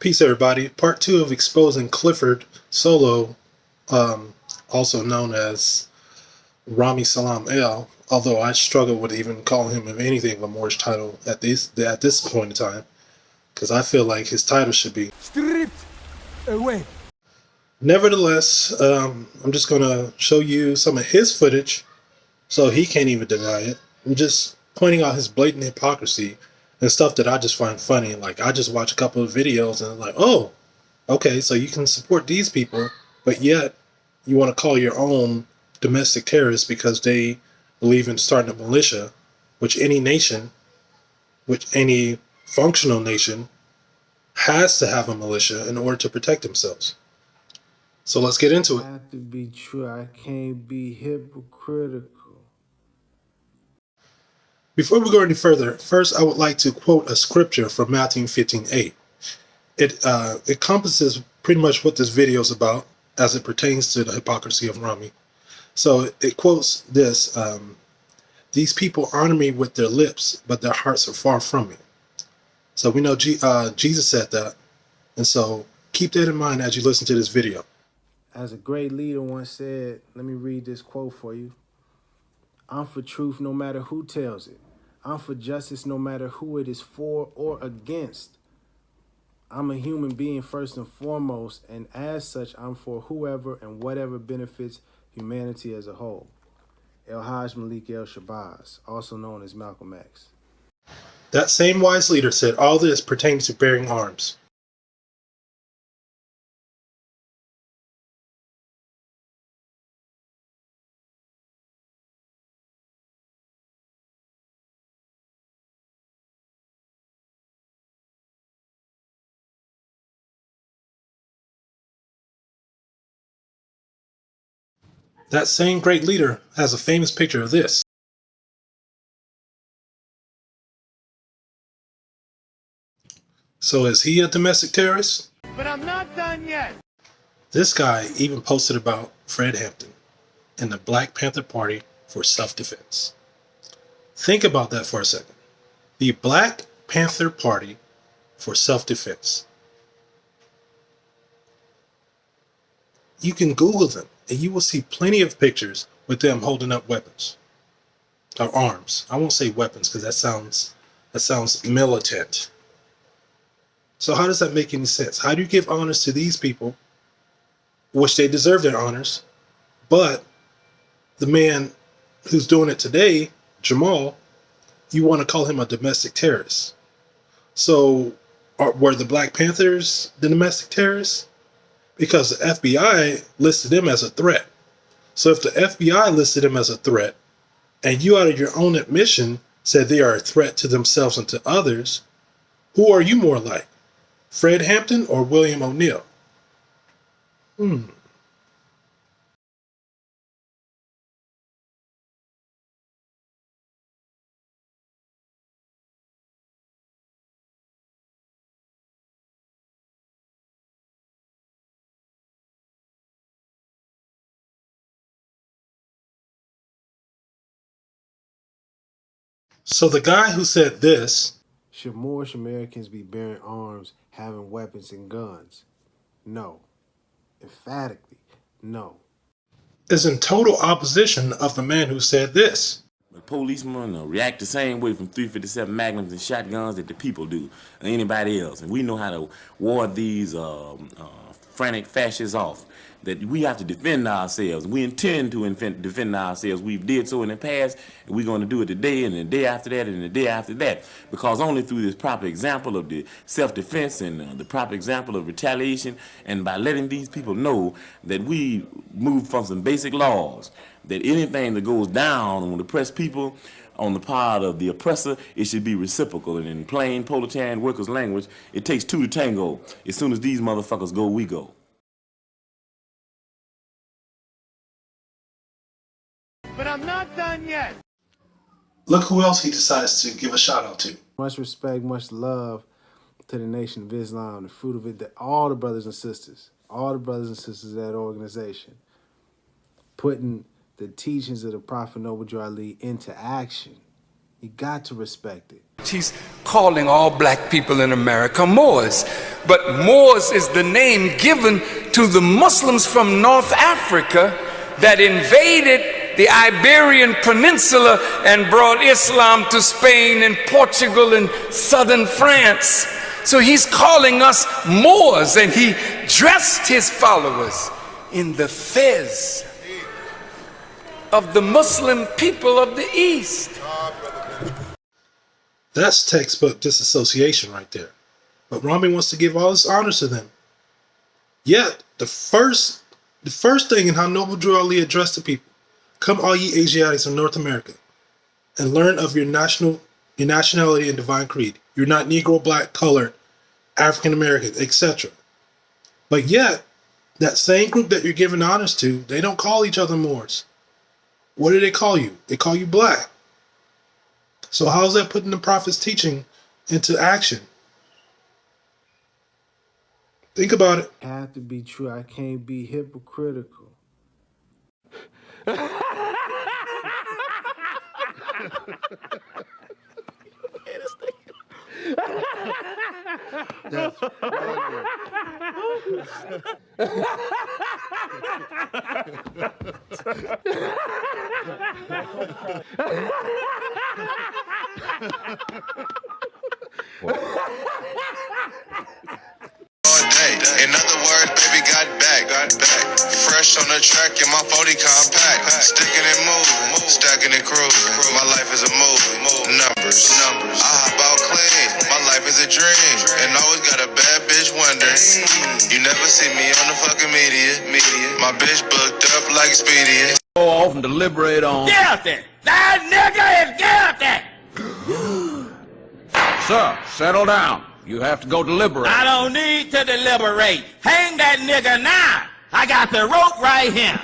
Peace, everybody. Part 2 of exposing Clifford Solo, also known as Rami Salaam L. Although I struggle with even calling him anything of a Moorish title at this point in time, because I feel like his title should be stripped away. Nevertheless, I'm just gonna show you some of his footage, so he can't even deny it. I'm just pointing out his blatant hypocrisy and stuff that I just find funny. Like, I just watch a couple of videos and I'm like, oh, okay, so you can support these people, but yet you want to call your own domestic terrorists because they believe in starting a militia, which any functional nation has to have a militia in order to protect themselves. So let's get into it. I have to be true. I can't be hypocritical. Before we go any further, first I would like to quote a scripture from Matthew 15:8. It encompasses pretty much what this video is about as it pertains to the hypocrisy of Rami. So it quotes this, these people honor me with their lips, but their hearts are far from me. So we know Jesus said that, and so keep that in mind as you listen to this video. As a great leader once said, let me read this quote for you. I'm for truth no matter who tells it. I'm for justice no matter who it is for or against. I'm a human being first and foremost, and as such, I'm for whoever and whatever benefits humanity as a whole. El Hajj Malik El Shabazz, also known as Malcolm X. That same wise leader said all this pertains to bearing arms. That same great leader has a famous picture of this. So is he a domestic terrorist? But I'm not done yet. This guy even posted about Fred Hampton and the Black Panther Party for self-defense. Think about that for a second. The Black Panther Party for self-defense. You can Google them and you will see plenty of pictures with them holding up weapons or arms. I won't say weapons because that sounds militant. So how does that make any sense? How do you give honors to these people, which they deserve their honors, but the man who's doing it today, Jamal, you want to call him a domestic terrorist? So were the Black Panthers the domestic terrorists? Because the FBI listed them as a threat. So if the FBI listed them as a threat, and you out of your own admission said they are a threat to themselves and to others, who are you more like? Fred Hampton or William O'Neill? So the guy who said this, should Moorish Americans be bearing arms, having weapons and guns? No. Emphatically, no. is in total opposition of the man who said this. The policemen react the same way from 357 Magnums and shotguns that the people do, or anybody else. And we know how to ward these frantic fascists off. That we have to defend ourselves. We intend to defend ourselves. We've did so in the past, and we're going to do it today, and the day after that, and the day after that. Because only through this proper example of the self-defense and the proper example of retaliation, and by letting these people know that we move from some basic laws, that anything that goes down on the oppressed people, on the part of the oppressor, it should be reciprocal. And in plain proletarian workers' language, it takes two to tango. As soon as these motherfuckers go, we go. But I'm not done yet. Look who else he decides to give a shout out to. Much respect, much love to the Nation of Islam, the fruit of it, that all the brothers and sisters of that organization, putting the teachings of the Prophet Noble Drew Ali into action. You got to respect it. He's calling all black people in America Moors. But Moors is the name given to the Muslims from North Africa that invaded the Iberian Peninsula and brought Islam to Spain and Portugal and southern France. So he's calling us Moors, and he dressed his followers in the fez of the Muslim people of the East. That's textbook disassociation right there. But Rami wants to give all his honors to them. Yet, the first thing in how Noble Drew Ali addressed the people, come all ye Asiatics of North America, and learn of your nationality and divine creed. You're not Negro, black, colored, African American, etc. But yet, that same group that you're giving honors to, they don't call each other Moors. What do they call you? They call you black. So how is that putting the prophet's teaching into action? Think about it. I have to be true. I can't be hypocritical. That's funny. In other words, baby got back. Fresh on the track in my 40 compact. Sticking and moving, stacking and cruising. My life is a movie. Numbers. I hop out clean. My life is a dream. And always got a bad bitch wondering. You never see me on the fucking media. My bitch booked up like Expedia. Go off and deliberate on. Guilty! That nigga is guilty! Sir, settle down. You have to go deliberate. I don't need to deliberate. Hang that nigga now. I got the rope right here.